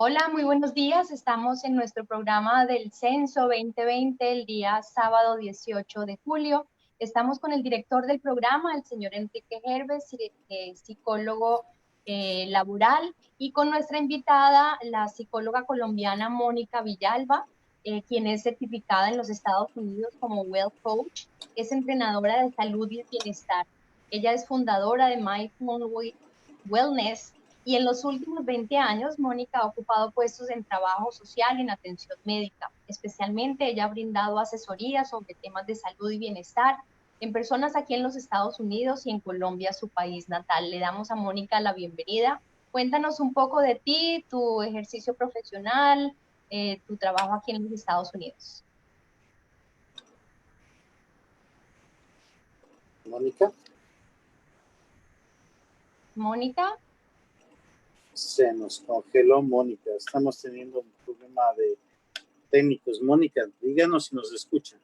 Hola, muy buenos días. Estamos en nuestro programa del Censo 2020, el día sábado 18 de julio. Estamos con el director del programa, el señor Enrique Gerves, psicólogo laboral, y con nuestra invitada, la psicóloga colombiana Mónica Villalba, quien es certificada en los Estados Unidos como Well Coach, es entrenadora de salud y bienestar. Ella es fundadora de Mindful Wellness. Y en los últimos 20 años, Mónica ha ocupado puestos en trabajo social y en atención médica. Especialmente, ella ha brindado asesoría sobre temas de salud y bienestar en personas aquí en los Estados Unidos y en Colombia, su país natal. Le damos a Mónica la bienvenida. Cuéntanos un poco de ti, tu ejercicio profesional, tu trabajo aquí en los Estados Unidos. Mónica. Mónica. Se nos congeló Mónica. Estamos teniendo un problema de técnicos. Mónica, díganos si nos escuchan.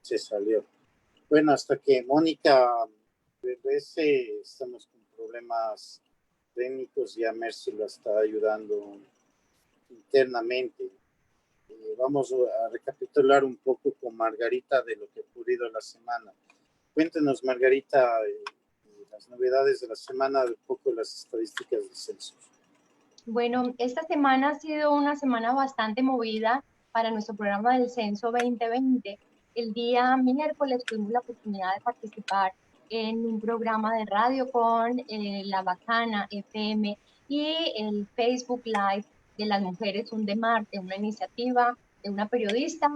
Se salió. Bueno, hasta que Mónica regrese, estamos con problemas técnicos y a Mercy la está ayudando internamente. Vamos a recapitular un poco con Margarita de lo que ha ocurrido la semana. Cuéntenos, Margarita, las novedades de la semana, un poco las estadísticas del censo. Bueno, esta semana ha sido una semana bastante movida para nuestro programa del Censo 2020. El día miércoles tuvimos la oportunidad de participar en un programa de radio con La Bacana FM y el Facebook Live de las Mujeres Un de Marte, una iniciativa de una periodista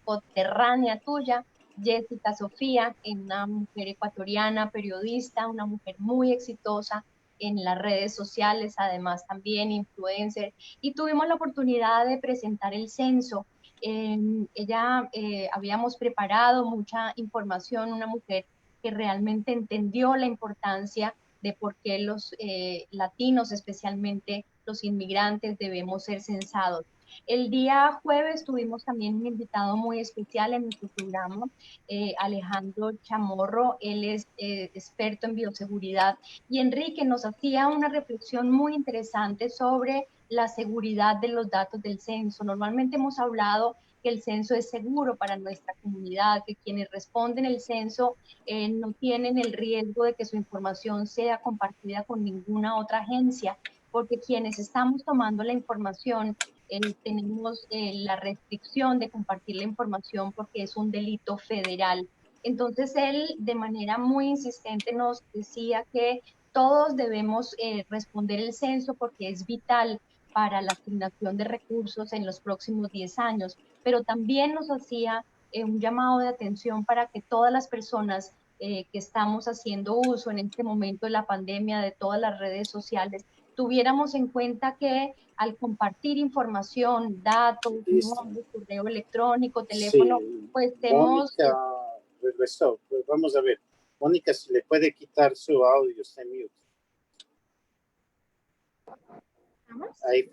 coterránea tuya, Jessica Sofía, una mujer ecuatoriana, periodista, una mujer muy exitosa en las redes sociales, además también influencer, y tuvimos la oportunidad de presentar el censo. Habíamos preparado mucha información, una mujer que realmente entendió la importancia de por qué los latinos, especialmente los inmigrantes, debemos ser censados. El día jueves tuvimos también un invitado muy especial en nuestro programa, Alejandro Chamorro. Él es experto en bioseguridad, y Enrique nos hacía una reflexión muy interesante sobre la seguridad de los datos del censo. Normalmente hemos hablado que el censo es seguro para nuestra comunidad, que quienes responden el censo no tienen el riesgo de que su información sea compartida con ninguna otra agencia, porque quienes estamos tomando la información tenemos la restricción de compartir la información porque es un delito federal. Entonces él de manera muy insistente nos decía que todos debemos responder el censo porque es vital para la asignación de recursos en los próximos 10 años, pero también nos hacía un llamado de atención para que todas las personas que estamos haciendo uso en este momento de la pandemia de todas las redes sociales, tuviéramos en cuenta que al compartir información, datos, nombre, correo electrónico, teléfono, sí, pues hemos... Mónica regresó. Pues vamos a ver. Mónica, si le puede quitar su audio, está en mute. Ahí.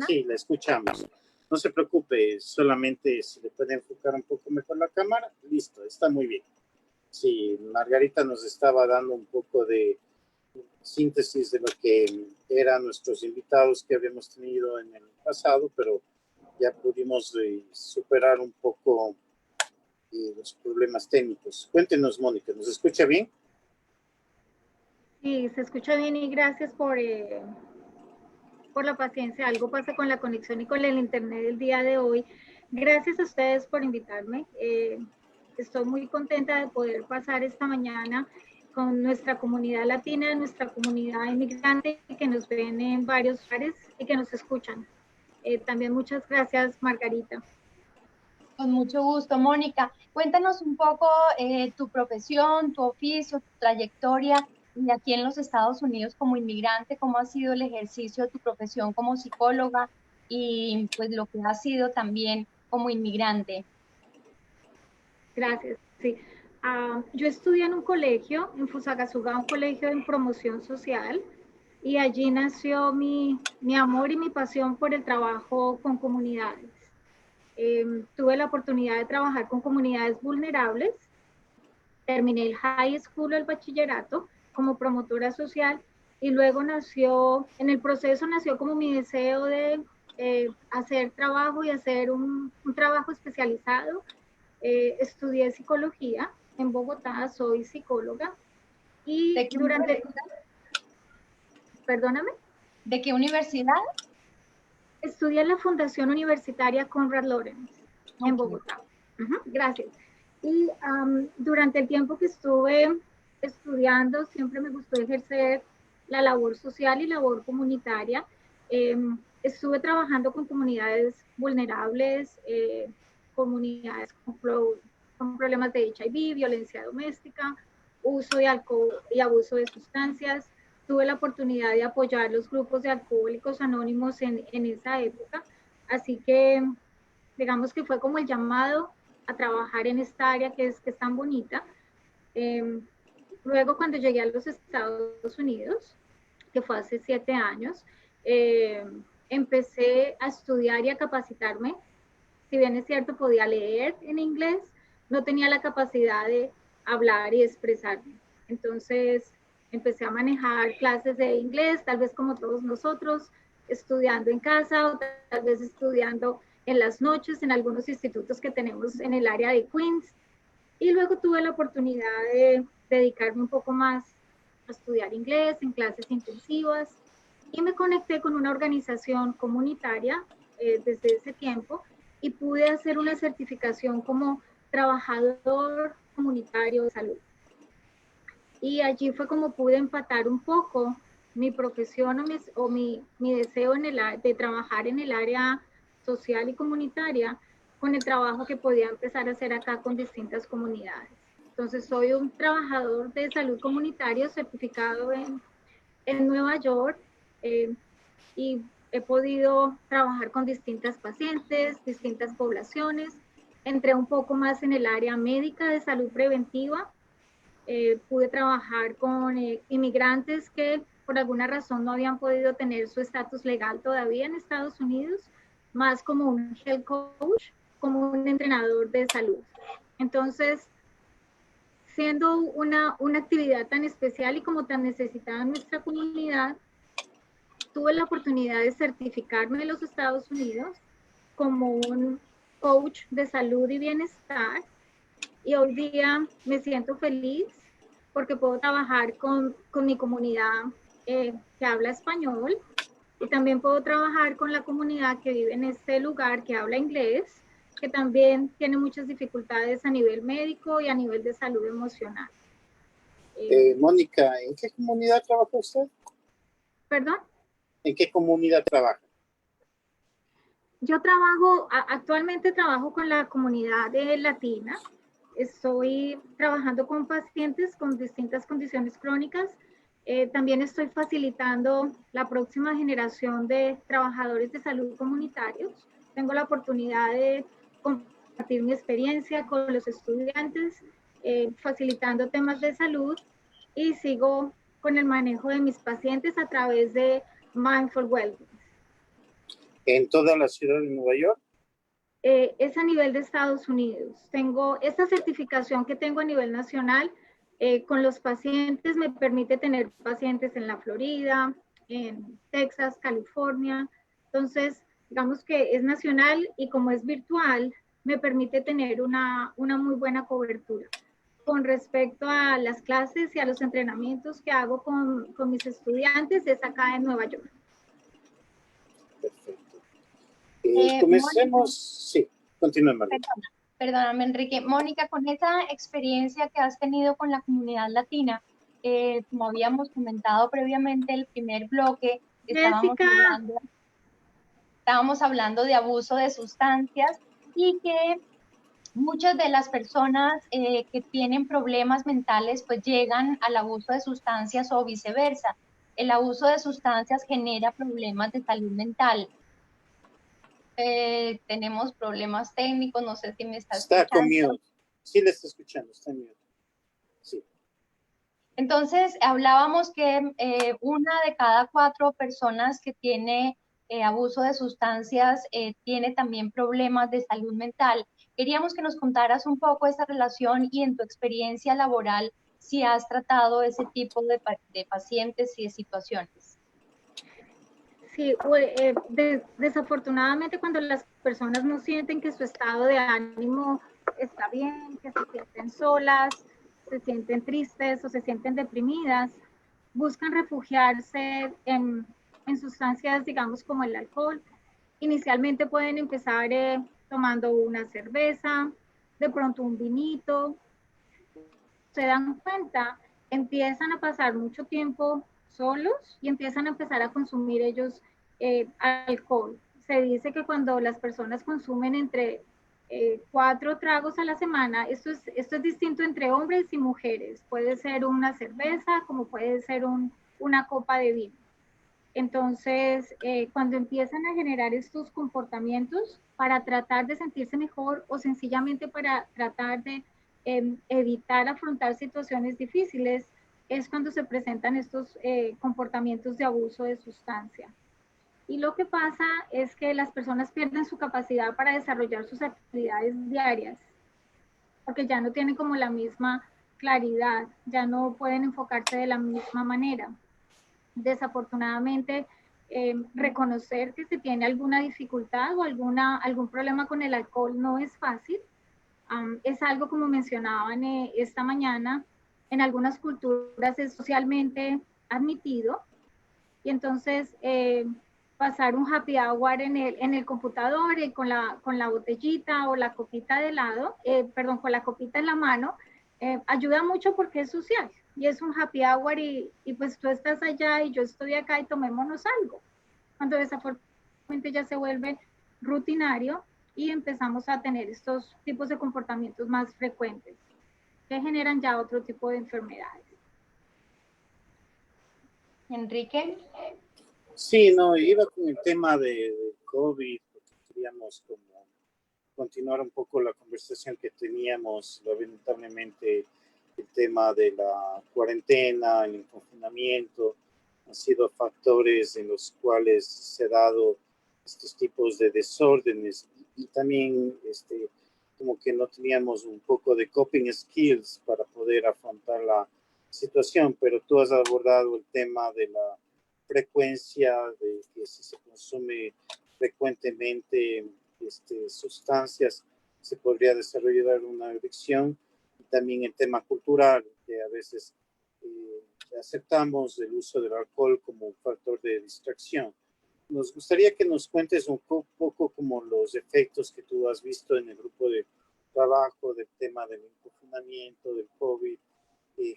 Sí, la escuchamos. No se preocupe, solamente si le puede enfocar un poco mejor la cámara, listo, está muy bien. Sí, Margarita nos estaba dando un poco de síntesis de lo que eran nuestros invitados que habíamos tenido en el pasado, pero ya pudimos superar un poco los problemas técnicos. Cuéntenos, Mónica, ¿nos escucha bien? Sí, se escucha bien y gracias por la paciencia. Algo pasa con la conexión y con el internet el día de hoy. Gracias a ustedes por invitarme. Estoy muy contenta de poder pasar esta mañana con nuestra comunidad latina, nuestra comunidad inmigrante que nos ven en varios lugares y que nos escuchan. También muchas gracias, Margarita. Con mucho gusto, Mónica. Cuéntanos un poco tu profesión, tu oficio, tu trayectoria y aquí en los Estados Unidos como inmigrante, cómo ha sido el ejercicio de tu profesión como psicóloga y pues lo que ha sido también como inmigrante. Gracias, sí. Yo estudié en un colegio, en Fusagasugá, un colegio en promoción social, y allí nació mi amor y mi pasión por el trabajo con comunidades. Tuve la oportunidad de trabajar con comunidades vulnerables, terminé el high school, el bachillerato, como promotora social, y luego nació, en el proceso nació como mi deseo de hacer trabajo y hacer un trabajo especializado. Estudié psicología en Bogotá, soy psicóloga y ¿De qué durante, universidad? perdóname, ¿De qué universidad? estudié en la Fundación Universitaria Konrad Lorenz en Ok. Bogotá. Gracias. Y durante el tiempo que estuve estudiando, siempre me gustó ejercer la labor social y labor comunitaria. Estuve trabajando con comunidades vulnerables, comunidades con problemas de HIV, violencia doméstica, uso de alcohol y abuso de sustancias. Tuve la oportunidad de apoyar los grupos de alcohólicos anónimos en esa época. Así que digamos que fue como el llamado a trabajar en esta área que es tan bonita. Luego cuando llegué a los Estados Unidos, que fue hace 7 años, empecé a estudiar y a capacitarme. Si bien es cierto, podía leer en inglés, no tenía la capacidad de hablar y expresarme. Entonces empecé a manejar clases de inglés, tal vez como todos nosotros, estudiando en casa o tal vez estudiando en las noches en algunos institutos que tenemos en el área de Queens. Y luego tuve la oportunidad de dedicarme un poco más a estudiar inglés en clases intensivas y me conecté con una organización comunitaria desde ese tiempo y pude hacer una certificación como trabajador comunitario de salud. Y allí fue como pude empatar un poco mi profesión o mi deseo de trabajar en el área social y comunitaria con el trabajo que podía empezar a hacer acá con distintas comunidades. Entonces soy un trabajador de salud comunitario certificado en Nueva York y he podido trabajar con distintas pacientes, distintas poblaciones. Entré un poco más en el área médica de salud preventiva. Pude trabajar con inmigrantes que por alguna razón no habían podido tener su estatus legal todavía en Estados Unidos, más como un health coach, como un entrenador de salud. Entonces, siendo una actividad tan especial y como tan necesitada en nuestra comunidad, tuve la oportunidad de certificarme en los Estados Unidos como un coach de salud y bienestar y hoy día me siento feliz porque puedo trabajar con mi comunidad que habla español y también puedo trabajar con la comunidad que vive en este lugar que habla inglés, que también tiene muchas dificultades a nivel médico y a nivel de salud emocional. Mónica, ¿en qué comunidad trabaja usted? ¿Perdón? ¿En qué comunidad trabaja? Yo actualmente trabajo con la comunidad latina. Estoy trabajando con pacientes con distintas condiciones crónicas. También estoy facilitando la próxima generación de trabajadores de salud comunitarios. Tengo la oportunidad de compartir mi experiencia con los estudiantes, facilitando temas de salud y sigo con el manejo de mis pacientes a través de Mindful Wellbeing. ¿En toda la ciudad de Nueva York? Es a nivel de Estados Unidos. Tengo esta certificación que tengo a nivel nacional. Con los pacientes me permite tener pacientes en la Florida, en Texas, California. Entonces, digamos que es nacional y como es virtual, me permite tener una muy buena cobertura. Con respecto a las clases y a los entrenamientos que hago con mis estudiantes, es acá en Nueva York. Perfecto. Comencemos, sí, continúen, Margarita. Perdóname, Enrique. Mónica, con esa experiencia que has tenido con la comunidad latina, como habíamos comentado previamente, el primer bloque, estábamos hablando de abuso de sustancias y que muchas de las personas que tienen problemas mentales pues llegan al abuso de sustancias o viceversa. El abuso de sustancias genera problemas de salud mental. Tenemos problemas técnicos, no sé si me está escuchando. Está con mute. Sí, le está escuchando, está en mute. Sí. Entonces, hablábamos que una de cada 4 personas que tiene abuso de sustancias tiene también problemas de salud mental. Queríamos que nos contaras un poco esa relación y en tu experiencia laboral, si has tratado ese tipo de pacientes y de situaciones. Sí, desafortunadamente cuando las personas no sienten que su estado de ánimo está bien, que se sienten solas, se sienten tristes o se sienten deprimidas, buscan refugiarse en sustancias, digamos, como el alcohol. Inicialmente pueden empezar tomando una cerveza, de pronto un vinito. Se dan cuenta, empiezan a pasar mucho tiempo solos y empiezan a empezar a consumir ellos alcohol. Se dice que cuando las personas consumen entre 4 tragos a la semana, esto es distinto entre hombres y mujeres. Puede ser una cerveza, como puede ser una copa de vino. Entonces, cuando empiezan a generar estos comportamientos para tratar de sentirse mejor o sencillamente para tratar de evitar afrontar situaciones difíciles, es cuando se presentan estos comportamientos de abuso de sustancia. Y lo que pasa es que las personas pierden su capacidad para desarrollar sus actividades diarias, porque ya no tienen como la misma claridad, ya no pueden enfocarse de la misma manera. Desafortunadamente, reconocer que se tiene alguna dificultad o algún problema con el alcohol no es fácil. Es algo, como mencionaban esta mañana, en algunas culturas es socialmente admitido, y entonces pasar un happy hour en el computador con la botellita o la copita de helado, perdón, con la copita en la mano, ayuda mucho porque es social y es un happy hour y pues tú estás allá y yo estoy acá y tomémonos algo. Cuando desafortunadamente ya se vuelve rutinario y empezamos a tener estos tipos de comportamientos más frecuentes que generan ya otro tipo de enfermedades. Enrique. Sí, no, iba con el tema de COVID, porque queríamos como continuar un poco la conversación que teníamos. Lamentablemente el tema de la cuarentena, el confinamiento, han sido factores en los cuales se han dado estos tipos de desórdenes y también como que no teníamos un poco de coping skills para poder afrontar la situación, pero tú has abordado el tema de la frecuencia, de que si se consume frecuentemente sustancias se podría desarrollar una adicción, y también el tema cultural, que a veces aceptamos el uso del alcohol como un factor de distracción. Nos gustaría que nos cuentes un poco como los efectos que tú has visto en el grupo de trabajo del tema del confinamiento, del COVID,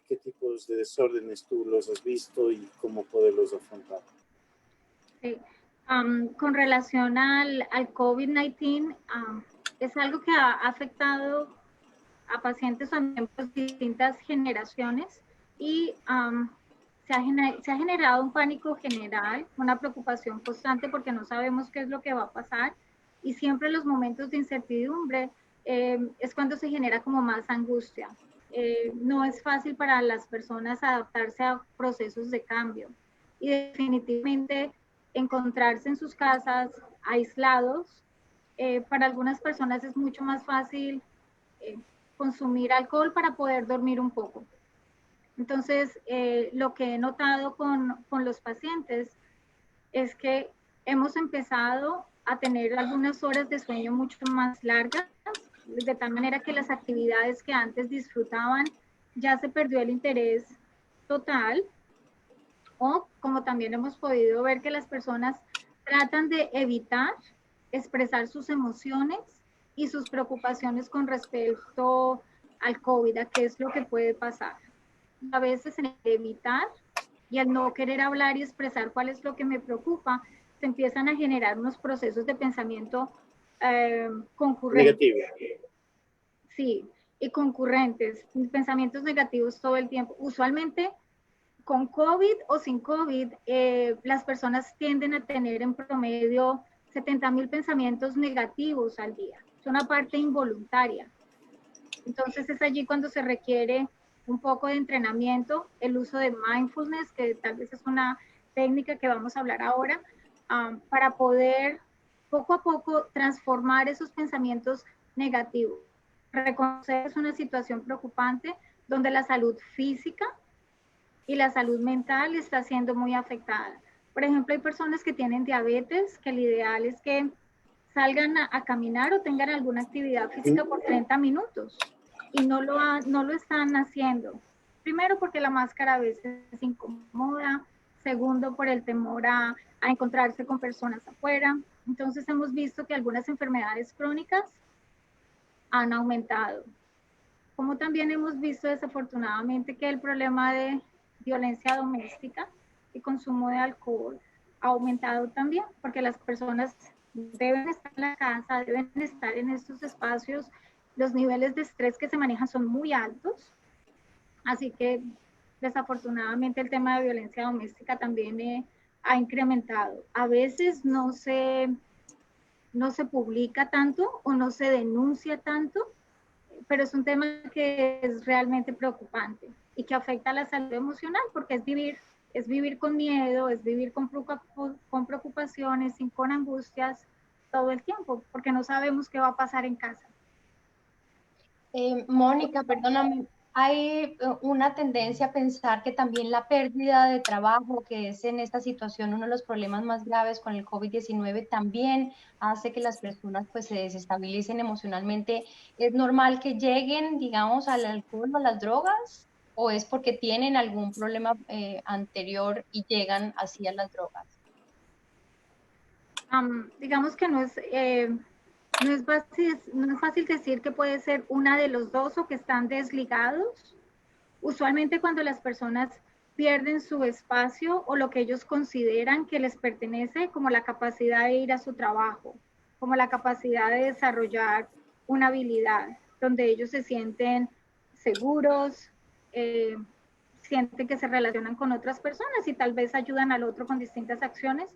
qué tipos de desórdenes tú los has visto y cómo poderlos afrontar. Sí. Con relación al COVID-19, es algo que ha afectado a pacientes también por distintas generaciones y se ha generado un pánico general, una preocupación constante porque no sabemos qué es lo que va a pasar, y siempre en los momentos de incertidumbre es cuando se genera como más angustia. No es fácil para las personas adaptarse a procesos de cambio y definitivamente encontrarse en sus casas aislados. Para algunas personas es mucho más fácil consumir alcohol para poder dormir un poco. Entonces, lo que he notado con los pacientes es que hemos empezado a tener algunas horas de sueño mucho más largas, de tal manera que las actividades que antes disfrutaban ya se perdió el interés total, o como también hemos podido ver que las personas tratan de evitar expresar sus emociones y sus preocupaciones con respecto al COVID, a qué es lo que puede pasar. A veces en el evitar y al no querer hablar y expresar cuál es lo que me preocupa, se empiezan a generar unos procesos de pensamiento concurrentes. Negativo. Sí, y concurrentes, pensamientos negativos todo el tiempo. Usualmente, con COVID o sin COVID, las personas tienden a tener en promedio 70,000 pensamientos negativos al día. Es una parte involuntaria. Entonces es allí cuando se requiere un poco de entrenamiento, el uso de mindfulness, que tal vez es una técnica que vamos a hablar ahora, para poder poco a poco transformar esos pensamientos negativos. Reconocer es una situación preocupante, donde la salud física y la salud mental está siendo muy afectada. Por ejemplo, hay personas que tienen diabetes, que el ideal es que salgan a caminar o tengan alguna actividad física por 30 minutos y no lo están haciendo. Primero, porque la máscara a veces es incomoda. Segundo, por el temor a encontrarse con personas afuera. Entonces hemos visto que algunas enfermedades crónicas han aumentado. Como también hemos visto desafortunadamente que el problema de violencia doméstica y consumo de alcohol ha aumentado también, porque las personas deben estar en la casa, deben estar en estos espacios, los niveles de estrés que se manejan son muy altos, así que desafortunadamente el tema de violencia doméstica también ha incrementado. A veces no se publica tanto o no se denuncia tanto, pero es un tema que es realmente preocupante y que afecta a la salud emocional porque es vivir con miedo, es vivir con preocupaciones y con angustias todo el tiempo porque no sabemos qué va a pasar en casa. Mónica, perdóname, hay una tendencia a pensar que también la pérdida de trabajo, que es en esta situación uno de los problemas más graves con el COVID-19, también hace que las personas pues se desestabilicen emocionalmente. ¿Es normal que lleguen, digamos, al alcohol o a las drogas? ¿O es porque tienen algún problema anterior y llegan así a las drogas? Digamos que no es fácil decir que puede ser una de los dos o que están desligados. Usualmente cuando las personas pierden su espacio o lo que ellos consideran que les pertenece, como la capacidad de ir a su trabajo, como la capacidad de desarrollar una habilidad, donde ellos se sienten seguros, sienten que se relacionan con otras personas y tal vez ayudan al otro con distintas acciones.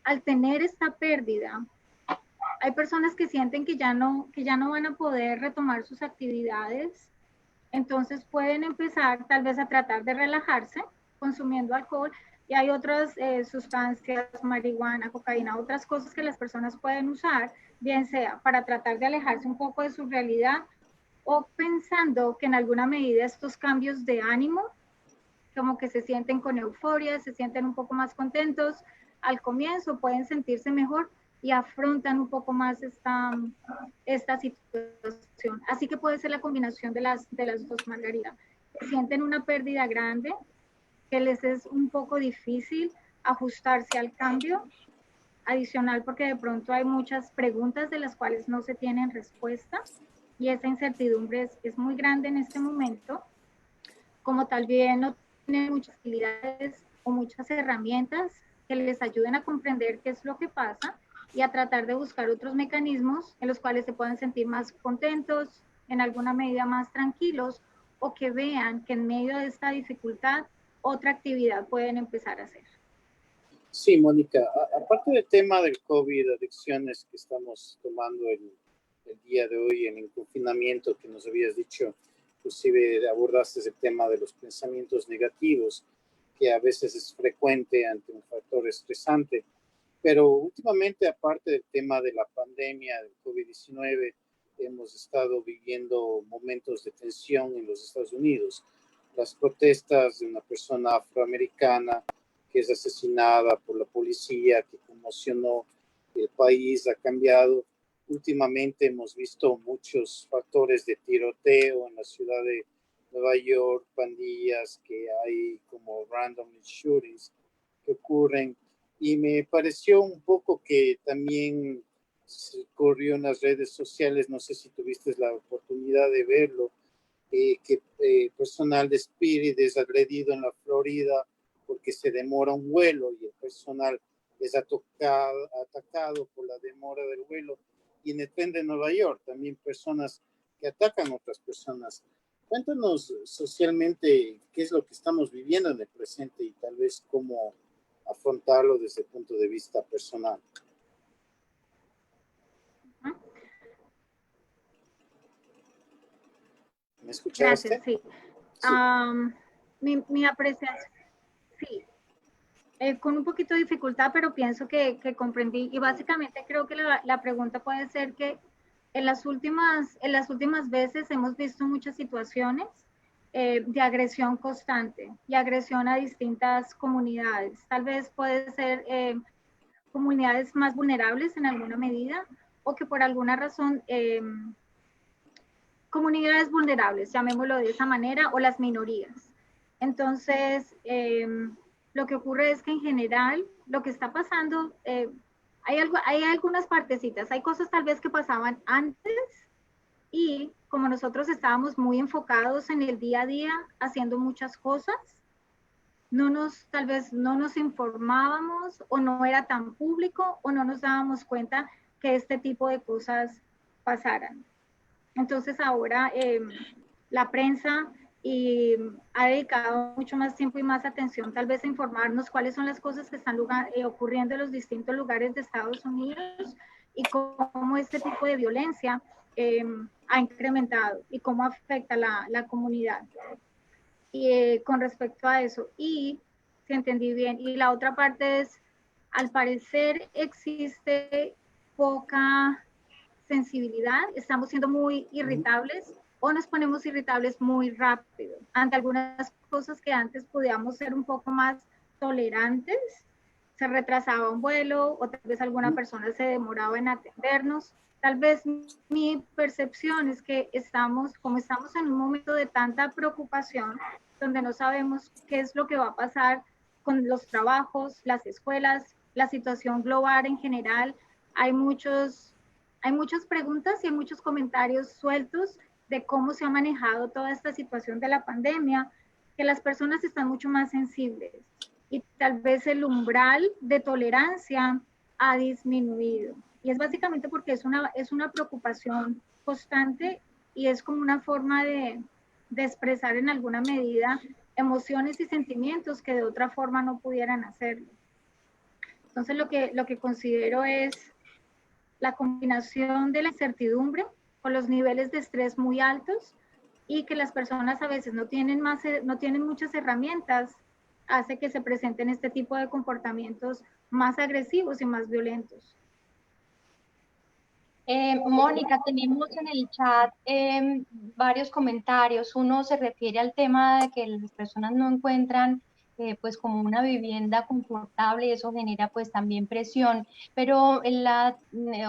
Al tener esta pérdida, hay personas que sienten que ya no van a poder retomar sus actividades, entonces pueden empezar tal vez a tratar de relajarse consumiendo alcohol y hay otras sustancias, marihuana, cocaína, otras cosas que las personas pueden usar, bien sea para tratar de alejarse un poco de su realidad o pensando que en alguna medida estos cambios de ánimo, como que se sienten con euforia, se sienten un poco más contentos, al comienzo pueden sentirse mejor y afrontan un poco más esta situación. Así que puede ser la combinación de las dos, Margarita. Sienten una pérdida grande, que les es un poco difícil ajustarse al cambio, adicional porque de pronto hay muchas preguntas de las cuales no se tienen respuesta y esa incertidumbre es muy grande en este momento, como tal vez no tienen muchas habilidades o muchas herramientas que les ayuden a comprender qué es lo que pasa y a tratar de buscar otros mecanismos en los cuales se puedan sentir más contentos, en alguna medida más tranquilos, o que vean que en medio de esta dificultad otra actividad pueden empezar a hacer. Sí, Mónica, aparte del tema del COVID, adicciones que estamos tomando el día de hoy en el confinamiento que nos habías dicho, inclusive abordaste el tema de los pensamientos negativos, que a veces es frecuente ante un factor estresante. Pero últimamente, aparte del tema de la pandemia del COVID-19, hemos estado viviendo momentos de tensión en los Estados Unidos. Las protestas de una persona afroamericana que es asesinada por la policía, que conmocionó el país, ha cambiado. Últimamente hemos visto muchos factores de tiroteo en la ciudad de Nueva York, pandillas que hay como random shootings que ocurren. Y me pareció un poco que también se corrió en las redes sociales, no sé si tuviste la oportunidad de verlo, que personal de Spirit es agredido en la Florida porque se demora un vuelo y el personal es atacado por la demora del vuelo. Y en el tren de Nueva York también personas que atacan a otras personas. Cuéntanos socialmente qué es lo que estamos viviendo en el presente y tal vez cómo afrontarlo desde el punto de vista personal. ¿Me escuchaste? Gracias, sí. Mi apreciación, sí. Con un poquito de dificultad, pero pienso que comprendí. Y básicamente creo que la pregunta puede ser que en las últimas veces hemos visto muchas situaciones de agresión constante y agresión a distintas comunidades. Tal vez puede ser comunidades más vulnerables en alguna medida o que por alguna razón comunidades vulnerables, llamémoslo de esa manera, o las minorías. Entonces, lo que ocurre es que en general lo que está pasando, hay algunas partecitas, hay cosas tal vez que pasaban antes y como nosotros estábamos muy enfocados en el día a día haciendo muchas cosas, tal vez no nos informábamos o no era tan público o no nos dábamos cuenta que este tipo de cosas pasaran. Entonces ahora la prensa ha dedicado mucho más tiempo y más atención tal vez a informarnos cuáles son las cosas que están ocurriendo en los distintos lugares de Estados Unidos y cómo este tipo de violencia ha incrementado y cómo afecta la comunidad. Y con respecto a eso, y si entendí bien, y la otra parte es, al parecer existe poca sensibilidad, estamos siendo muy irritables o nos ponemos irritables muy rápido ante algunas cosas que antes podíamos ser un poco más tolerantes, se retrasaba un vuelo o tal vez alguna persona se demoraba en atendernos. Tal vez mi percepción es que como estamos en un momento de tanta preocupación, donde no sabemos qué es lo que va a pasar con los trabajos, las escuelas, la situación global en general, hay muchas preguntas y hay muchos comentarios sueltos de cómo se ha manejado toda esta situación de la pandemia, que las personas están mucho más sensibles y tal vez el umbral de tolerancia ha disminuido. Y es básicamente porque es una preocupación constante y es como una forma de expresar en alguna medida emociones y sentimientos que de otra forma no pudieran hacerlo. Entonces lo que considero es la combinación de la incertidumbre con los niveles de estrés muy altos y que las personas a veces no tienen muchas herramientas, hace que se presenten este tipo de comportamientos más agresivos y más violentos. Mónica, tenemos en el chat varios comentarios. Uno se refiere al tema de que las personas no encuentran pues como una vivienda confortable y eso genera pues también presión. Pero la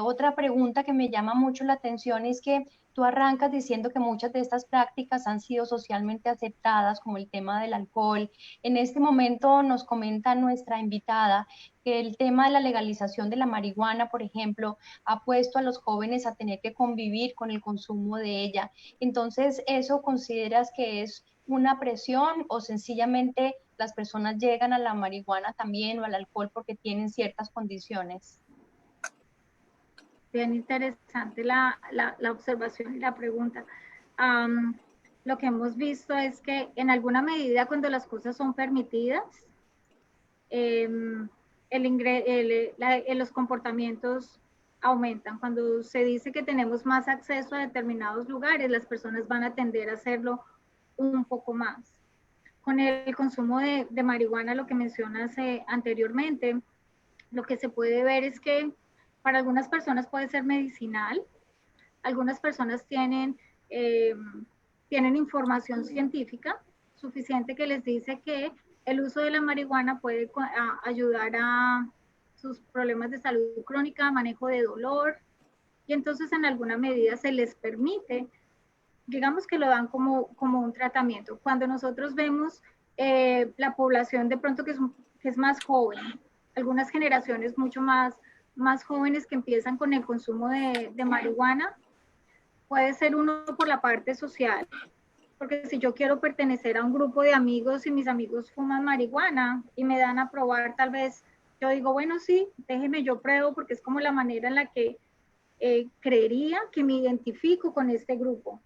otra pregunta que me llama mucho la atención es que tú arrancas diciendo que muchas de estas prácticas han sido socialmente aceptadas, como el tema del alcohol. En este momento nos comenta nuestra invitada que el tema de la legalización de la marihuana, por ejemplo, ha puesto a los jóvenes a tener que convivir con el consumo de ella. Entonces, ¿eso consideras que es una presión o sencillamente las personas llegan a la marihuana también o al alcohol porque tienen ciertas condiciones? Bien interesante la observación y la pregunta. Lo que hemos visto es que en alguna medida cuando las cosas son permitidas, los comportamientos aumentan. Cuando se dice que tenemos más acceso a determinados lugares, las personas van a tender a hacerlo un poco más. Con el consumo de marihuana, lo que mencionas anteriormente, lo que se puede ver es que para algunas personas puede ser medicinal, algunas personas tienen información científica suficiente que les dice que el uso de la marihuana puede ayudar a sus problemas de salud crónica, manejo de dolor, y entonces en alguna medida se les permite, digamos que lo dan como un tratamiento. Cuando nosotros vemos la población de pronto que es más joven, algunas generaciones mucho más jóvenes que empiezan con el consumo de marihuana, puede ser uno por la parte social, porque si yo quiero pertenecer a un grupo de amigos y mis amigos fuman marihuana y me dan a probar, tal vez yo digo, bueno, sí, déjeme yo pruebo, porque es como la manera en la que creería que me identifico con este grupo.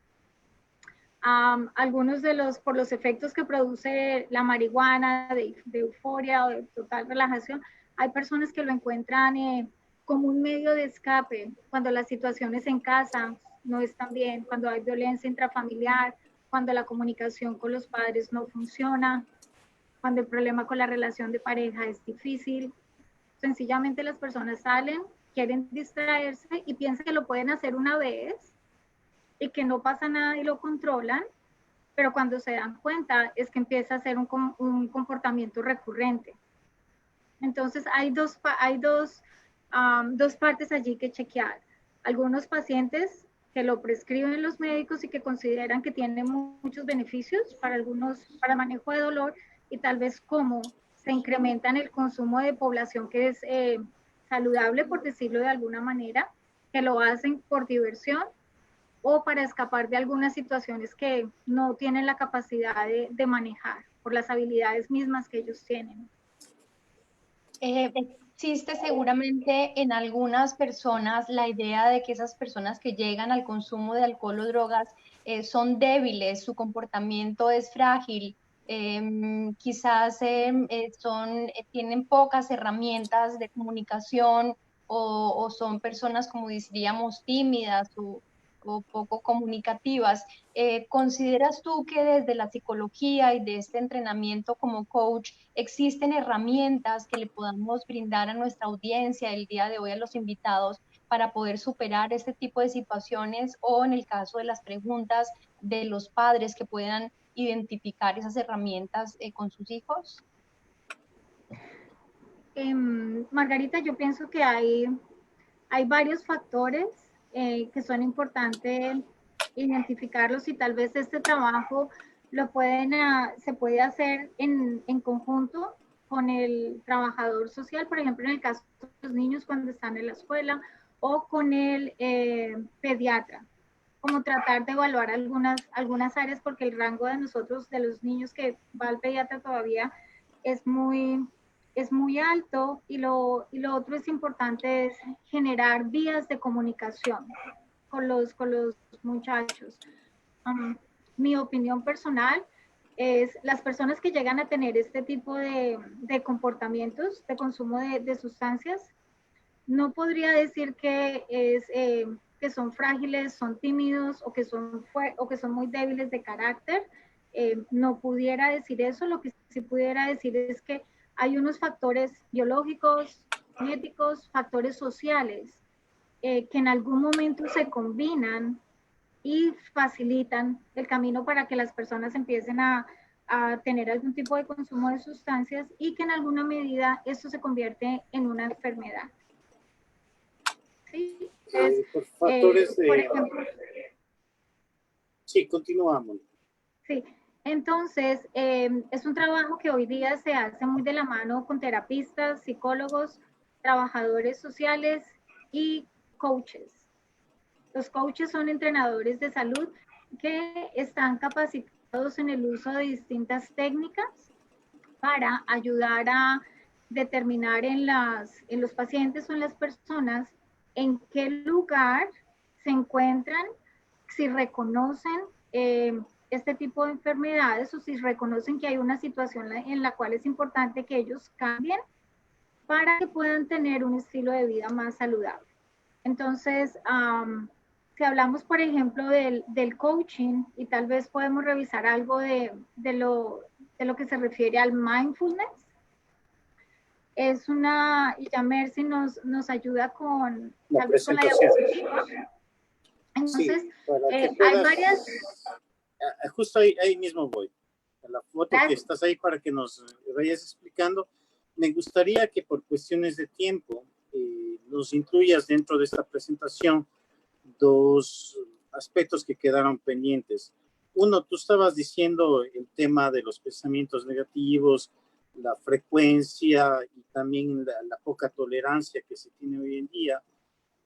Algunos por los efectos que produce la marihuana, de euforia o de total relajación, hay personas que lo encuentran como un medio de escape cuando las situaciones en casa no están bien, cuando hay violencia intrafamiliar, cuando la comunicación con los padres no funciona, cuando el problema con la relación de pareja es difícil. Sencillamente las personas salen, quieren distraerse y piensan que lo pueden hacer una vez y que no pasa nada y lo controlan, pero cuando se dan cuenta es que empieza a ser un comportamiento recurrente. Entonces hay dos partes allí que chequear. Algunos pacientes que lo prescriben los médicos y que consideran que tiene muchos beneficios para algunos, para manejo de dolor, y tal vez cómo se incrementa en el consumo de población que es saludable, por decirlo de alguna manera, que lo hacen por diversión o para escapar de algunas situaciones que no tienen la capacidad de manejar por las habilidades mismas que ellos tienen. Existe seguramente en algunas personas la idea de que esas personas que llegan al consumo de alcohol o drogas son débiles, su comportamiento es frágil, quizás tienen pocas herramientas de comunicación o son personas, como diríamos, tímidas o poco comunicativas. ¿Consideras tú que desde la psicología y de este entrenamiento como coach existen herramientas que le podamos brindar a nuestra audiencia el día de hoy, a los invitados, para poder superar este tipo de situaciones, o en el caso de las preguntas de los padres que puedan identificar esas herramientas con sus hijos? Margarita, yo pienso que hay varios factores que son importantes identificarlos, y tal vez este trabajo se puede hacer en conjunto con el trabajador social, por ejemplo, en el caso de los niños cuando están en la escuela, o con el pediatra, como tratar de evaluar algunas áreas, porque el rango de nosotros, de los niños que va al pediatra todavía es muy alto, y lo otro es importante es generar vías de comunicación con los muchachos. Mi opinión personal es las personas que llegan a tener este tipo de comportamientos de consumo de sustancias, no podría decir que son frágiles, son tímidos o que son muy débiles de carácter. No pudiera decir eso. Lo que sí pudiera decir es que hay unos factores biológicos, genéticos, factores sociales que en algún momento se combinan y facilitan el camino para que las personas empiecen a tener algún tipo de consumo de sustancias, y que en alguna medida esto se convierte en una enfermedad. Sí, por factores por ejemplo, sí, continuamos. Sí, entonces es un trabajo que hoy día se hace muy de la mano con terapistas, psicólogos, trabajadores sociales y coaches. Los coaches son entrenadores de salud que están capacitados en el uso de distintas técnicas para ayudar a determinar en los pacientes o en las personas en qué lugar se encuentran, si reconocen este tipo de enfermedades, o si reconocen que hay una situación en la cual es importante que ellos cambien para que puedan tener un estilo de vida más saludable. Entonces, si hablamos, por ejemplo, del coaching, y tal vez podemos revisar algo de lo que se refiere al mindfulness, y ya Mercy nos ayuda con la tal vez con la presentación. Entonces, Sí, para que hay varias... Justo ahí mismo voy. La foto Gracias. que estás ahí para que nos vayas explicando. Me gustaría que por cuestiones de tiempo nos incluyas dentro de esta presentación dos aspectos que quedaron pendientes. Uno, tú estabas diciendo el tema de los pensamientos negativos, la frecuencia y también la poca tolerancia que se tiene hoy en día.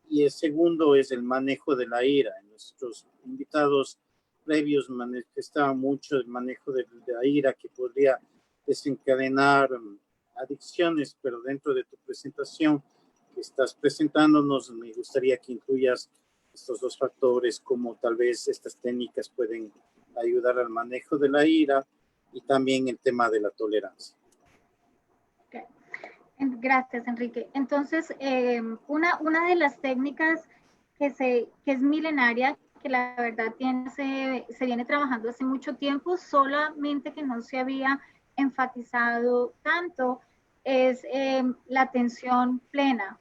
Y el segundo es el manejo de la ira. Nuestros invitados previos manifestaban mucho el manejo de la ira, que podría desencadenar adicciones, pero dentro de tu presentación que estás presentándonos, me gustaría que incluyas estos dos factores, como tal vez estas técnicas pueden ayudar al manejo de la ira y también el tema de la tolerancia. Okay. Gracias, Enrique. Entonces, una de las técnicas que es milenaria, que la verdad se viene trabajando hace mucho tiempo, solamente que no se había enfatizado tanto, es la atención plena,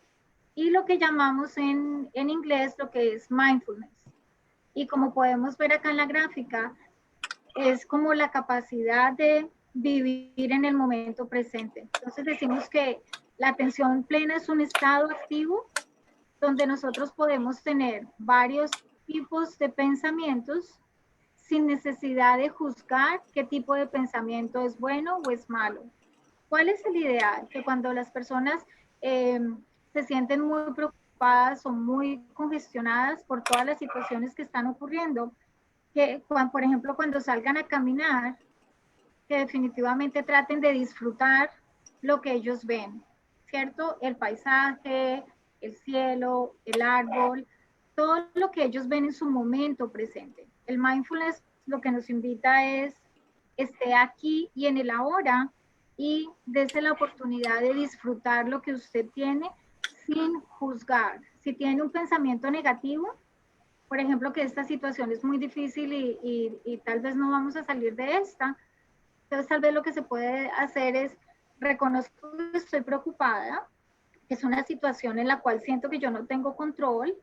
y lo que llamamos en inglés lo que es mindfulness. Y como podemos ver acá en la gráfica, es como la capacidad de vivir en el momento presente. Entonces decimos que la atención plena es un estado activo donde nosotros podemos tener varios tipos de pensamientos sin necesidad de juzgar qué tipo de pensamiento es bueno o es malo. ¿Cuál es el ideal? Que cuando las personas se sienten muy preocupadas o muy congestionadas por todas las situaciones que están ocurriendo, que por ejemplo cuando salgan a caminar, que definitivamente traten de disfrutar lo que ellos ven, ¿cierto? El paisaje, el cielo, el árbol, todo lo que ellos ven en su momento presente. El mindfulness lo que nos invita es esté aquí y en el ahora y dése la oportunidad de disfrutar lo que usted tiene sin juzgar. Si tiene un pensamiento negativo, por ejemplo, que esta situación es muy difícil y tal vez no vamos a salir de esta, entonces tal vez lo que se puede hacer es reconozco que estoy preocupada, que es una situación en la cual siento que yo no tengo control,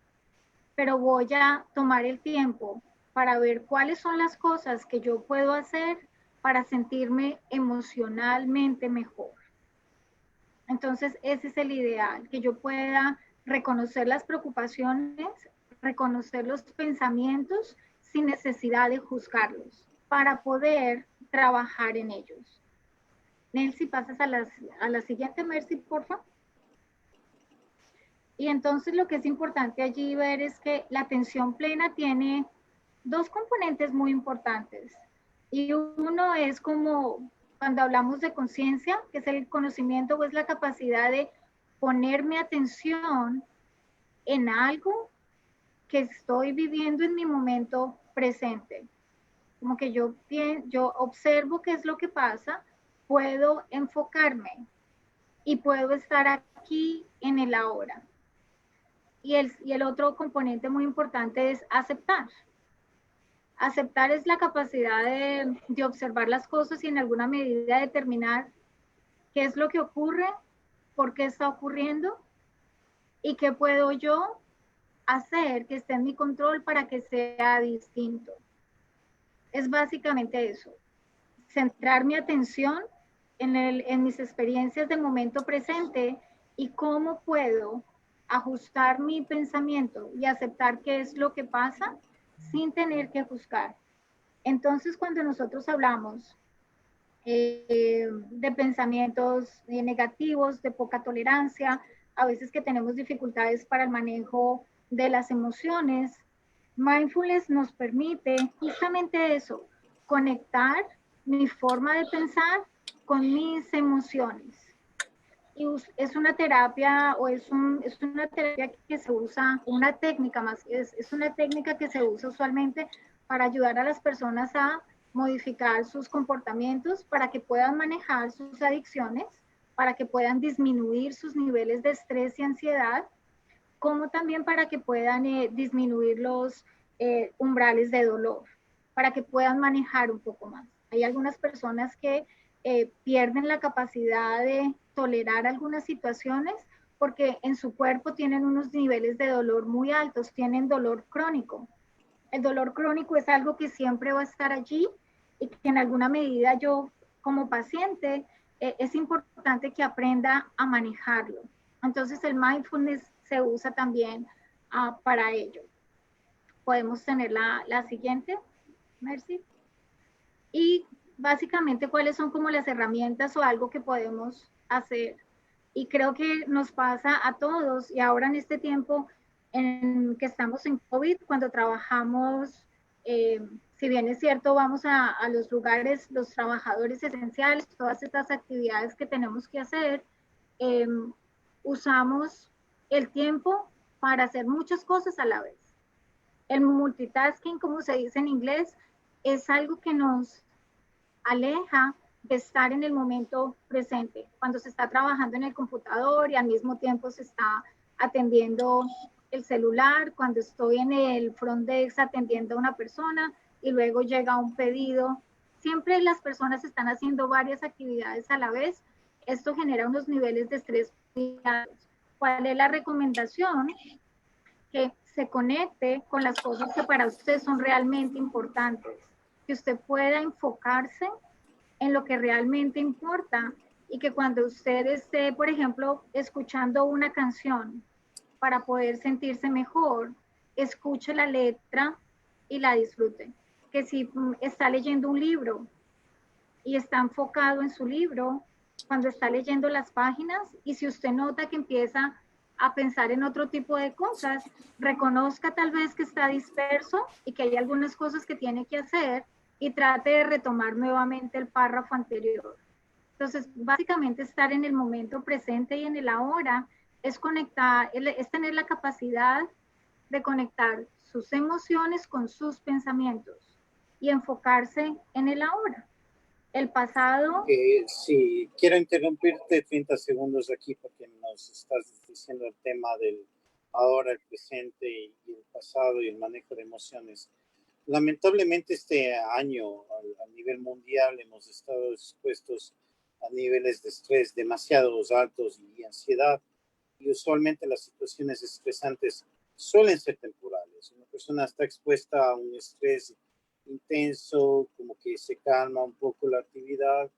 pero voy a tomar el tiempo para ver cuáles son las cosas que yo puedo hacer para sentirme emocionalmente mejor. Entonces, ese es el ideal, que yo pueda reconocer las preocupaciones, reconocer los pensamientos sin necesidad de juzgarlos, para poder trabajar en ellos. Nelcy, pasas a la siguiente, Mercy, por favor. Y entonces lo que es importante allí ver es que la atención plena tiene dos componentes muy importantes. Y uno es como cuando hablamos de conciencia, que es el conocimiento o es la capacidad de ponerme atención en algo que estoy viviendo en mi momento presente. Como que yo observo qué es lo que pasa, puedo enfocarme y puedo estar aquí en el ahora. Y el otro componente muy importante es aceptar. Aceptar es la capacidad de observar las cosas y en alguna medida determinar qué es lo que ocurre, por qué está ocurriendo y qué puedo yo hacer que esté en mi control para que sea distinto. Es básicamente eso. Centrar mi atención en mis experiencias de momento presente y cómo puedo ajustar mi pensamiento y aceptar qué es lo que pasa sin tener que juzgar. Entonces, cuando nosotros hablamos de pensamientos negativos, de poca tolerancia, a veces que tenemos dificultades para el manejo de las emociones, mindfulness nos permite justamente eso, conectar mi forma de pensar con mis emociones. Y es una terapia o es una terapia que se usa, una técnica más, es una técnica que se usa usualmente para ayudar a las personas a modificar sus comportamientos para que puedan manejar sus adicciones, para que puedan disminuir sus niveles de estrés y ansiedad, como también para que puedan disminuir los umbrales de dolor, para que puedan manejar un poco más. Hay algunas personas que pierden la capacidad de tolerar algunas situaciones porque en su cuerpo tienen unos niveles de dolor muy altos, tienen dolor crónico. El dolor crónico es algo que siempre va a estar allí y que en alguna medida yo como paciente es importante que aprenda a manejarlo. Entonces el mindfulness se usa también para ello. Podemos tener la siguiente, Mercy. Y básicamente cuáles son como las herramientas o algo que podemos hacer. Y creo que nos pasa a todos y ahora en este tiempo en que estamos en COVID, cuando trabajamos, si bien es cierto, vamos a los lugares, los trabajadores esenciales, todas estas actividades que tenemos que hacer, usamos el tiempo para hacer muchas cosas a la vez. El multitasking, como se dice en inglés, es algo que nos aleja de estar en el momento presente, cuando se está trabajando en el computador y al mismo tiempo se está atendiendo el celular, cuando estoy en el front desk atendiendo a una persona y luego llega un pedido. Siempre las personas están haciendo varias actividades a la vez. Esto genera unos niveles de estrés. ¿Cuál es la recomendación? Que se conecte con las cosas que para usted son realmente importantes. que usted pueda enfocarse en lo que realmente importa y que cuando usted esté, por ejemplo, escuchando una canción para poder sentirse mejor, escuche la letra y la disfrute. Que si está leyendo un libro y está enfocado en su libro, cuando está leyendo las páginas, y si usted nota que empieza a pensar en otro tipo de cosas, reconozca tal vez que está disperso y que hay algunas cosas que tiene que hacer y trate de retomar nuevamente el párrafo anterior. Entonces, básicamente estar en el momento presente y en el ahora es conectar, es tener la capacidad de conectar sus emociones con sus pensamientos y enfocarse en el ahora. El pasado. Sí, quiero interrumpirte 30 segundos aquí porque nos estás diciendo el tema del ahora, el presente y el pasado y el manejo de emociones. Lamentablemente este año a nivel mundial hemos estado expuestos a niveles de estrés demasiado altos y ansiedad, y usualmente las situaciones estresantes suelen ser temporales. Una persona está expuesta a un estrés intenso, como que se calma un poco la actividad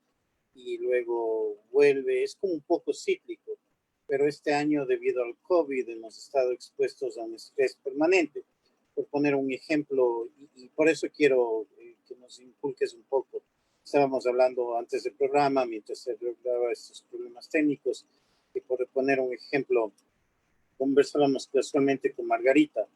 y luego vuelve, es como un poco cíclico, pero este año debido al COVID hemos estado expuestos a un estrés permanente. Por poner un ejemplo, y por eso quiero que nos inculques un poco. Estábamos hablando antes del programa, mientras se arreglaba estos problemas técnicos, y por poner un ejemplo, conversábamos casualmente con Margarita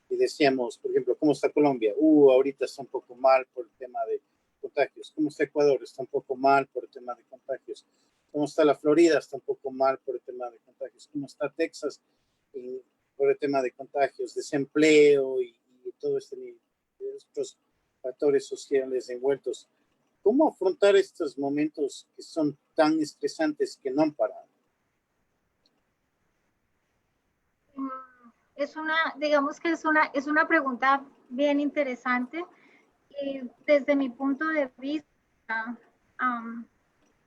y decíamos, por ejemplo, ¿cómo está Colombia? Ahorita está un poco mal por el tema de contagios. ¿Cómo está Ecuador? Está un poco mal por el tema de contagios. ¿Cómo está la Florida? Está un poco mal por el tema de contagios. ¿Cómo está Texas? Por el tema de contagios, desempleo y todo estos factores sociales envueltos. ¿Cómo afrontar estos momentos que son tan estresantes que no han parado? Digamos que es una pregunta bien interesante, y desde mi punto de vista,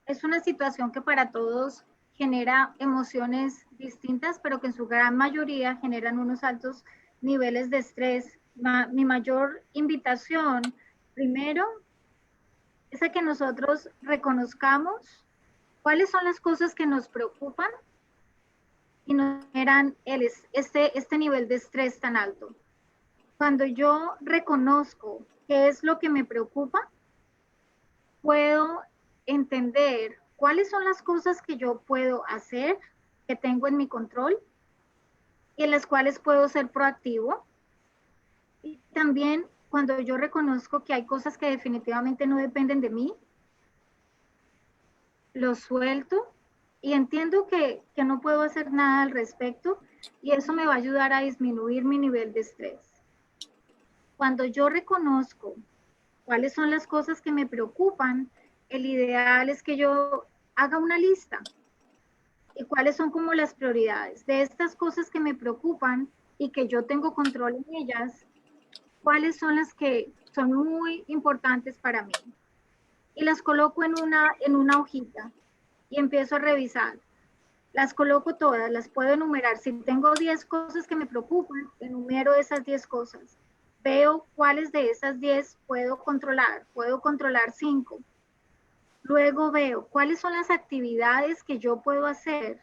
es una situación que para todos genera emociones distintas, pero que en su gran mayoría generan unos altos niveles de estrés. Mi mayor invitación, primero, es a que nosotros reconozcamos cuáles son las cosas que nos preocupan y nos generan este nivel de estrés tan alto. Cuando yo reconozco qué es lo que me preocupa, puedo entender cuáles son las cosas que yo puedo hacer, que tengo en mi control y en las cuales puedo ser proactivo. Y también cuando yo reconozco que hay cosas que definitivamente no dependen de mí, lo suelto y entiendo que no puedo hacer nada al respecto, y eso me va a ayudar a disminuir mi nivel de estrés. Cuando yo reconozco cuáles son las cosas que me preocupan, el ideal es que yo haga una lista y cuáles son como las prioridades de estas cosas que me preocupan y que yo tengo control en ellas, cuáles son las que son muy importantes para mí. Y las coloco en una hojita y empiezo a revisar. Las coloco todas, las puedo enumerar. Si tengo 10 cosas que me preocupan, enumero esas 10 cosas. Veo cuáles de esas 10 puedo controlar 5. Luego veo cuáles son las actividades que yo puedo hacer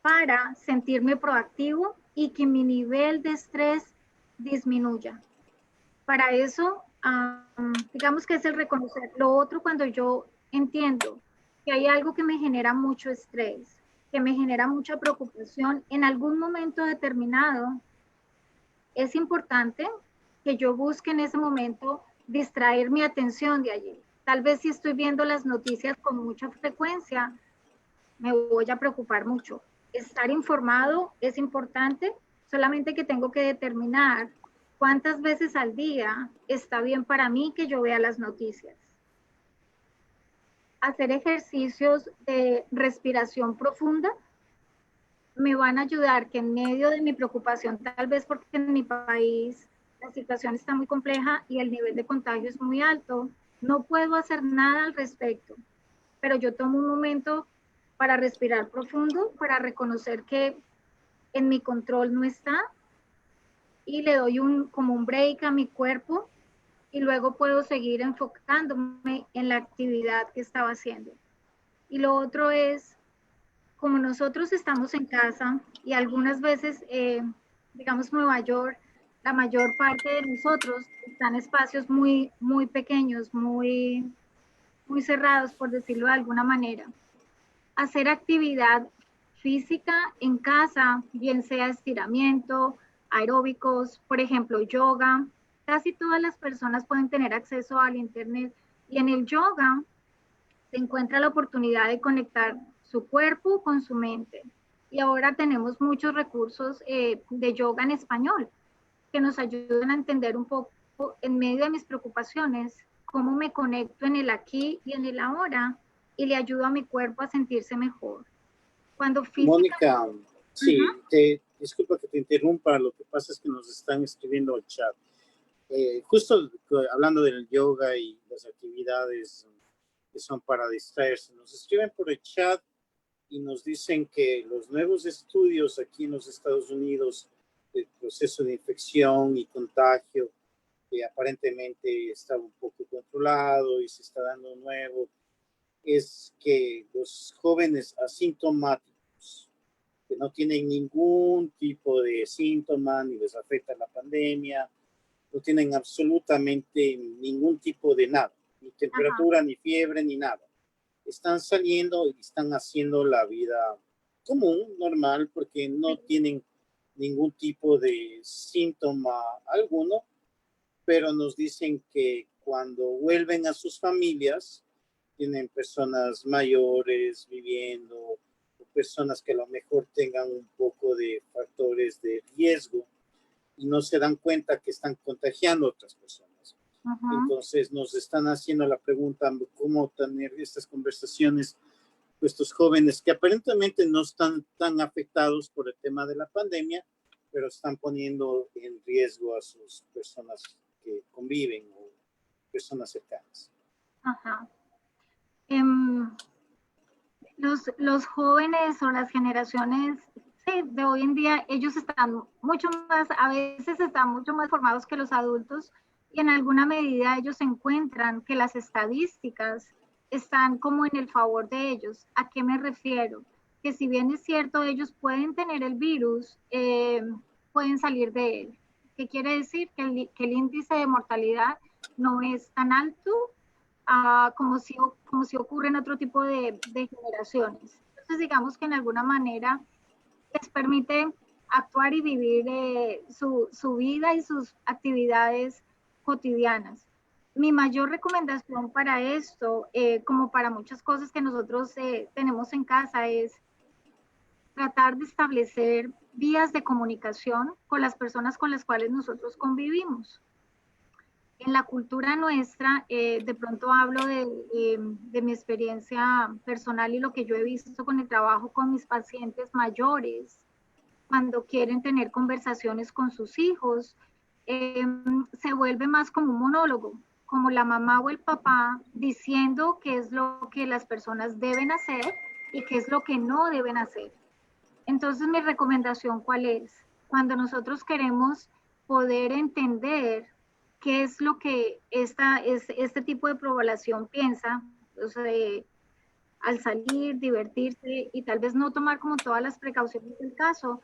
para sentirme proactivo y que mi nivel de estrés disminuya. Para eso, digamos que es el reconocer. Lo otro, cuando yo entiendo que hay algo que me genera mucho estrés, que me genera mucha preocupación en algún momento determinado, es importante que yo busque en ese momento distraer mi atención de allí. Tal vez si estoy viendo las noticias con mucha frecuencia, me voy a preocupar mucho. Estar informado es importante, solamente que tengo que determinar cuántas veces al día está bien para mí que yo vea las noticias. Hacer ejercicios de respiración profunda me van a ayudar que en medio de mi preocupación, tal vez porque en mi país la situación está muy compleja y el nivel de contagio es muy alto, no puedo hacer nada al respecto, pero yo tomo un momento para respirar profundo, para reconocer que en mi control no está, y le doy como un break a mi cuerpo y luego puedo seguir enfocándome en la actividad que estaba haciendo. Y lo otro es, como nosotros estamos en casa y algunas veces, digamos, Nueva York, la mayor parte de nosotros están en espacios muy, muy pequeños, muy, muy cerrados, por decirlo de alguna manera. Hacer actividad física en casa, bien sea estiramiento, aeróbicos, por ejemplo, yoga. Casi todas las personas pueden tener acceso al internet y en el yoga se encuentra la oportunidad de conectar su cuerpo con su mente. Y ahora tenemos muchos recursos de yoga en español que nos ayudan a entender un poco en medio de mis preocupaciones cómo me conecto en el aquí y en el ahora y le ayudo a mi cuerpo a sentirse mejor. Cuando físicamente... Mónica, sí, disculpa que te interrumpa, lo que pasa es que nos están escribiendo al chat. Justo hablando del yoga y las actividades que son para distraerse, nos escriben por el chat y nos dicen que los nuevos estudios aquí en los Estados Unidos del proceso de infección y contagio, que aparentemente está un poco controlado y se está dando nuevo, es que los jóvenes asintomáticos, que no tienen ningún tipo de síntoma, ni les afecta la pandemia, no tienen absolutamente ningún tipo de nada, ni temperatura, ni fiebre, ni nada. Están saliendo y están haciendo la vida común, normal, porque no tienen ningún tipo de síntoma alguno, pero nos dicen que cuando vuelven a sus familias, tienen personas mayores viviendo, o personas que a lo mejor tengan un poco de factores de riesgo y no se dan cuenta que están contagiando a otras personas. Entonces nos están haciendo la pregunta, ¿cómo tener estas conversaciones con estos jóvenes que aparentemente no están tan afectados por el tema de la pandemia, pero están poniendo en riesgo a sus personas que conviven o personas cercanas? Ajá. Los jóvenes o las generaciones sí, de hoy en día, ellos están mucho más, a veces están mucho más formados que los adultos y en alguna medida ellos encuentran que las estadísticas están como en el favor de ellos. ¿A qué me refiero? Que si bien es cierto, ellos pueden tener el virus, pueden salir de él. ¿Qué quiere decir? Que el índice de mortalidad no es tan alto como si ocurre en otro tipo de generaciones. Entonces, digamos que en alguna manera les permite actuar y vivir su vida y sus actividades cotidianas. Mi mayor recomendación para esto, como para muchas cosas que nosotros tenemos en casa, es tratar de establecer vías de comunicación con las personas con las cuales nosotros convivimos. En la cultura nuestra, de pronto hablo de mi experiencia personal y lo que yo he visto con el trabajo con mis pacientes mayores, cuando quieren tener conversaciones con sus hijos, se vuelve más como un monólogo, como la mamá o el papá diciendo qué es lo que las personas deben hacer y qué es lo que no deben hacer. Entonces, mi recomendación, ¿cuál es? Cuando nosotros queremos poder entender qué es lo que este tipo de población piensa, o sea, al salir, divertirse y tal vez no tomar como todas las precauciones del caso,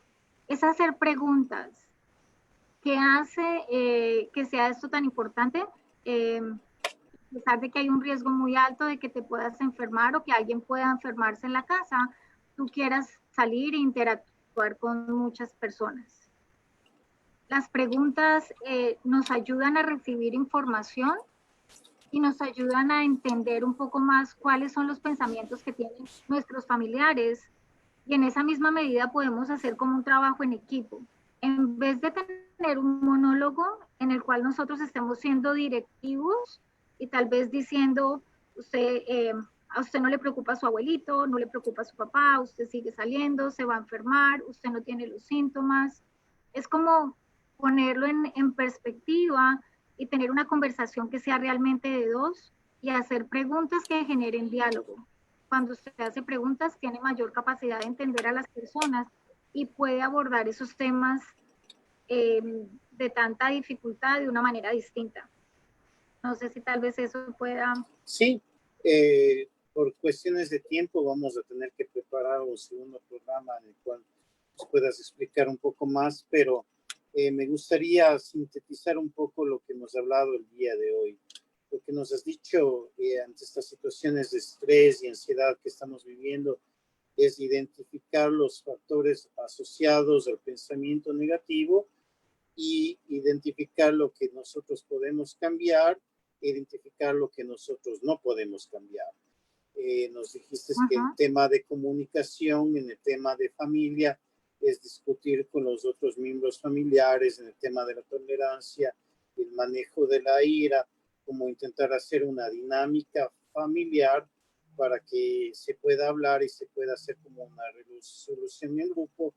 es hacer preguntas. ¿Qué hace que sea esto tan importante? A pesar de que hay un riesgo muy alto de que te puedas enfermar o que alguien pueda enfermarse en la casa, tú quieras salir e interactuar con muchas personas. Las preguntas nos ayudan a recibir información y nos ayudan a entender un poco más cuáles son los pensamientos que tienen nuestros familiares y en esa misma medida podemos hacer como un trabajo en equipo. En vez de tener un monólogo en el cual nosotros estemos siendo directivos y tal vez diciendo, a usted no le preocupa su abuelito, no le preocupa su papá, usted sigue saliendo, se va a enfermar, usted no tiene los síntomas. Es como ponerlo en perspectiva y tener una conversación que sea realmente de dos y hacer preguntas que generen diálogo. Cuando usted hace preguntas, tiene mayor capacidad de entender a las personas y puede abordar esos temas de tanta dificultad de una manera distinta. No sé si tal vez eso pueda... Sí, por cuestiones de tiempo vamos a tener que preparar un segundo programa en el cual nos puedas explicar un poco más, pero me gustaría sintetizar un poco lo que hemos hablado el día de hoy. Lo que nos has dicho ante estas situaciones de estrés y ansiedad que estamos viviendo es identificar los factores asociados al pensamiento negativo y identificar lo que nosotros podemos cambiar, identificar lo que nosotros no podemos cambiar. Nos dijiste que el tema de comunicación, en el tema de familia, es discutir con los otros miembros familiares, en el tema de la tolerancia, el manejo de la ira, como intentar hacer una dinámica familiar para que se pueda hablar y se pueda hacer como una resolución en grupo,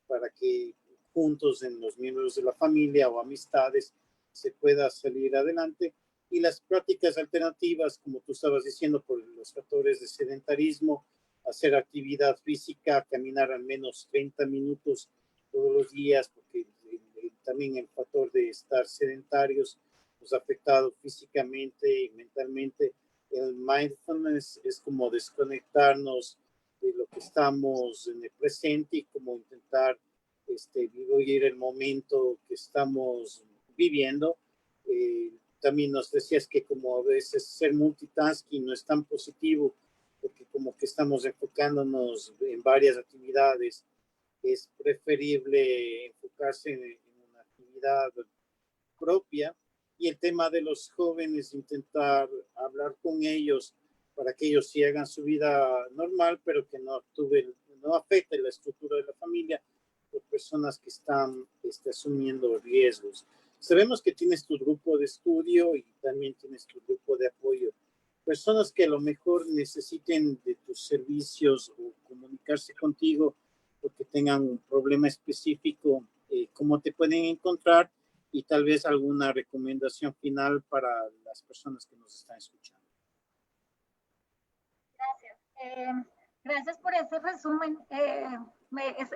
para que juntos en los miembros de la familia o amistades se pueda salir adelante. Y las prácticas alternativas, como tú estabas diciendo, por los factores de sedentarismo, hacer actividad física, caminar al menos 30 minutos todos los días, porque también el factor de estar sedentarios nos ha afectado físicamente y mentalmente. El mindfulness es como desconectarnos de lo que estamos en el presente y como intentar vivir el momento que estamos viviendo. También nos decías que como a veces ser multitasking no es tan positivo, porque como que estamos enfocándonos en varias actividades, es preferible enfocarse en una actividad propia. Y el tema de los jóvenes, intentar hablar con ellos para que ellos sí hagan su vida normal, pero que no afecte la estructura de la familia por personas que están asumiendo riesgos. Sabemos que tienes tu grupo de estudio y también tienes tu grupo de apoyo. Personas que a lo mejor necesiten de tus servicios o comunicarse contigo porque tengan un problema específico, ¿cómo te pueden encontrar? Y tal vez alguna recomendación final para las personas que nos están escuchando. Gracias. Gracias por ese resumen.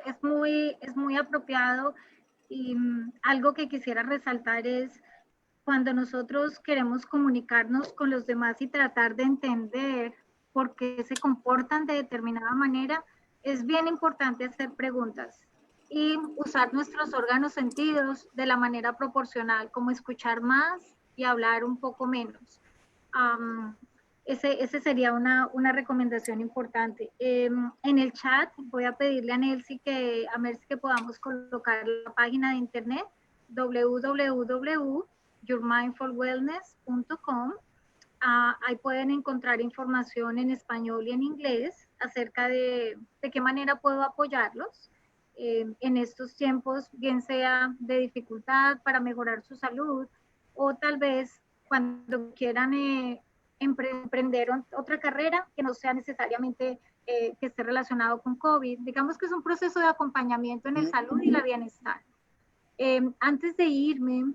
Es muy apropiado y algo que quisiera resaltar es cuando nosotros queremos comunicarnos con los demás y tratar de entender por qué se comportan de determinada manera, es bien importante hacer preguntas y usar nuestros órganos sentidos de la manera proporcional, como escuchar más y hablar un poco menos. Ese sería una recomendación importante. En el chat voy a pedirle a Mercy que podamos colocar la página de internet www.yourmindfulwellness.com. Ahí pueden encontrar información en español y en inglés acerca de qué manera puedo apoyarlos en estos tiempos, bien sea de dificultad para mejorar su salud o tal vez cuando quieran emprender otra carrera que no sea necesariamente que esté relacionado con COVID. Digamos que es un proceso de acompañamiento en el salud y la bienestar. Antes de irme,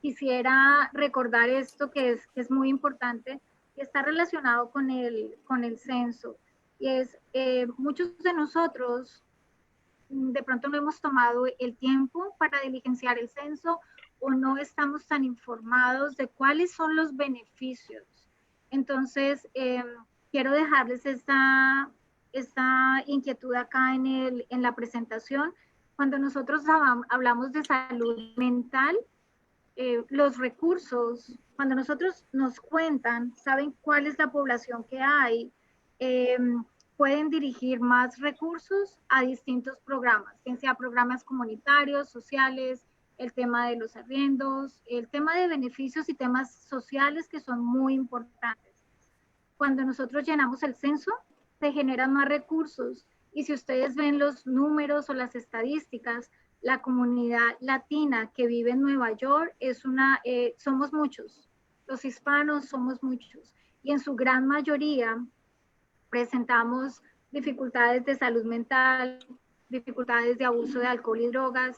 quisiera recordar esto que es muy importante y está relacionado con el censo. Y es, muchos de nosotros de pronto no hemos tomado el tiempo para diligenciar el censo o no estamos tan informados de cuáles son los beneficios. Entonces, quiero dejarles esta inquietud acá en la presentación. Cuando nosotros hablamos de salud mental, los recursos, cuando nosotros nos cuentan, saben cuál es la población que hay, pueden dirigir más recursos a distintos programas, bien sea programas comunitarios, sociales, el tema de los arriendos, el tema de beneficios y temas sociales que son muy importantes. Cuando nosotros llenamos el censo, se generan más recursos y si ustedes ven los números o las estadísticas, la comunidad latina que vive en Nueva York somos muchos, los hispanos somos muchos y en su gran mayoría presentamos dificultades de salud mental, dificultades de abuso de alcohol y drogas,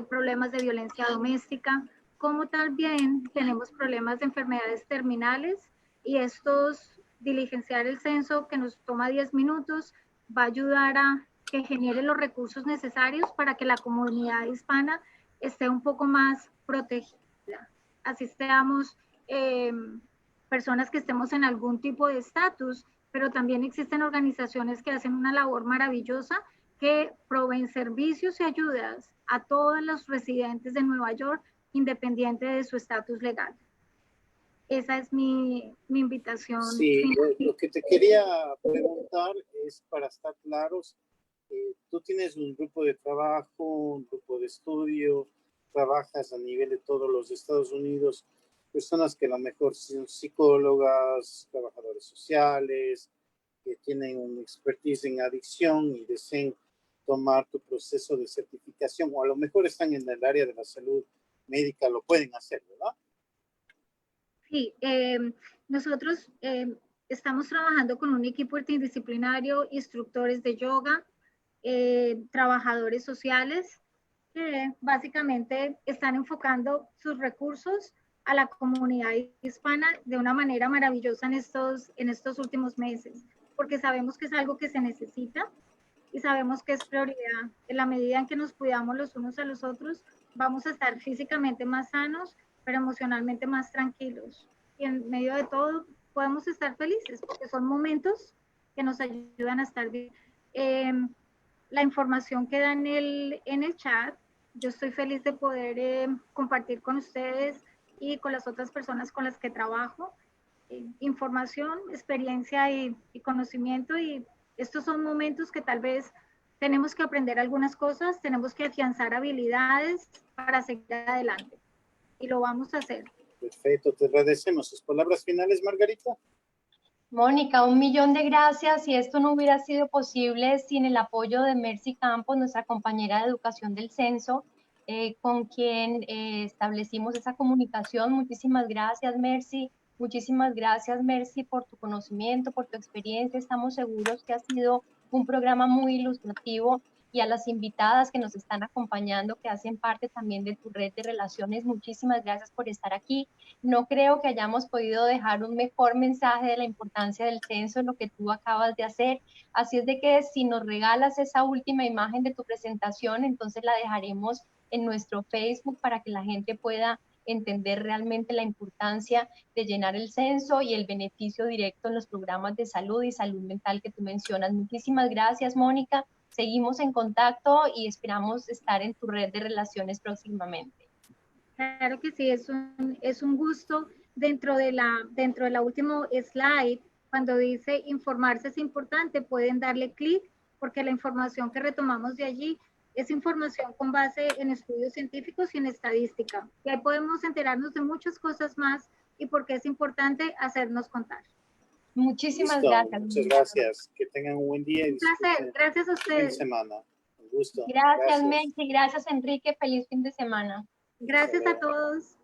problemas de violencia doméstica, como también tenemos problemas de enfermedades terminales y diligenciar el censo que nos toma 10 minutos va a ayudar a que genere los recursos necesarios para que la comunidad hispana esté un poco más protegida. Así estemos personas que estemos en algún tipo de estatus, pero también existen organizaciones que hacen una labor maravillosa, que proveen servicios y ayudas a todos los residentes de Nueva York, independiente de su estatus legal. Esa es mi invitación. Sí, lo que te quería preguntar es, para estar claros, tú tienes un grupo de trabajo, un grupo de estudio, trabajas a nivel de todos los Estados Unidos, personas que a lo mejor son psicólogas, trabajadores sociales, que tienen un expertise en adicción y deseen tomar tu proceso de certificación, o a lo mejor están en el área de la salud médica, lo pueden hacer, ¿verdad? Sí, nosotros estamos trabajando con un equipo interdisciplinario, instructores de yoga, trabajadores sociales, que básicamente están enfocando sus recursos a la comunidad hispana de una manera maravillosa en estos últimos meses, porque sabemos que es algo que se necesita y sabemos que es prioridad. En la medida en que nos cuidamos los unos a los otros, vamos a estar físicamente más sanos, pero emocionalmente más tranquilos. Y en medio de todo podemos estar felices, porque son momentos que nos ayudan a estar bien. La información queda en el chat. Yo estoy feliz de poder compartir con ustedes y con las otras personas con las que trabajo información, experiencia y conocimiento, y estos son momentos que tal vez tenemos que aprender algunas cosas, tenemos que afianzar habilidades para seguir adelante y lo vamos a hacer. Perfecto, te agradecemos. ¿Sus palabras finales, Margarita? Mónica, 1.000.000 de gracias. Si esto no hubiera sido posible sin el apoyo de Mercy Campos, nuestra compañera de educación del censo, con quien establecimos esa comunicación. Muchísimas gracias, Mercy. Muchísimas gracias, Mercy, por tu conocimiento, por tu experiencia. Estamos seguros que ha sido un programa muy ilustrativo, y a las invitadas que nos están acompañando, que hacen parte también de tu red de relaciones, muchísimas gracias por estar aquí. No creo que hayamos podido dejar un mejor mensaje de la importancia del censo en lo que tú acabas de hacer. Así es de que si nos regalas esa última imagen de tu presentación, entonces la dejaremos en nuestro Facebook para que la gente pueda entender realmente la importancia de llenar el censo y el beneficio directo en los programas de salud y salud mental que tú mencionas. Muchísimas gracias, Mónica. Seguimos en contacto y esperamos estar en tu red de relaciones próximamente. Claro que sí, es un gusto. Dentro de la última slide, cuando dice informarse es importante, pueden darle clic, porque la información que retomamos de allí es información con base en estudios científicos y en estadística. Y ahí podemos enterarnos de muchas cosas más y por qué es importante hacernos contar. Muchísimas Listo, gracias. muchas gracias. Que tengan un buen día. Un placer. Gracias a ustedes. Fin de semana. Un gusto. Gracias, Mercy. Gracias, Enrique. Feliz fin de semana. Gracias a todos.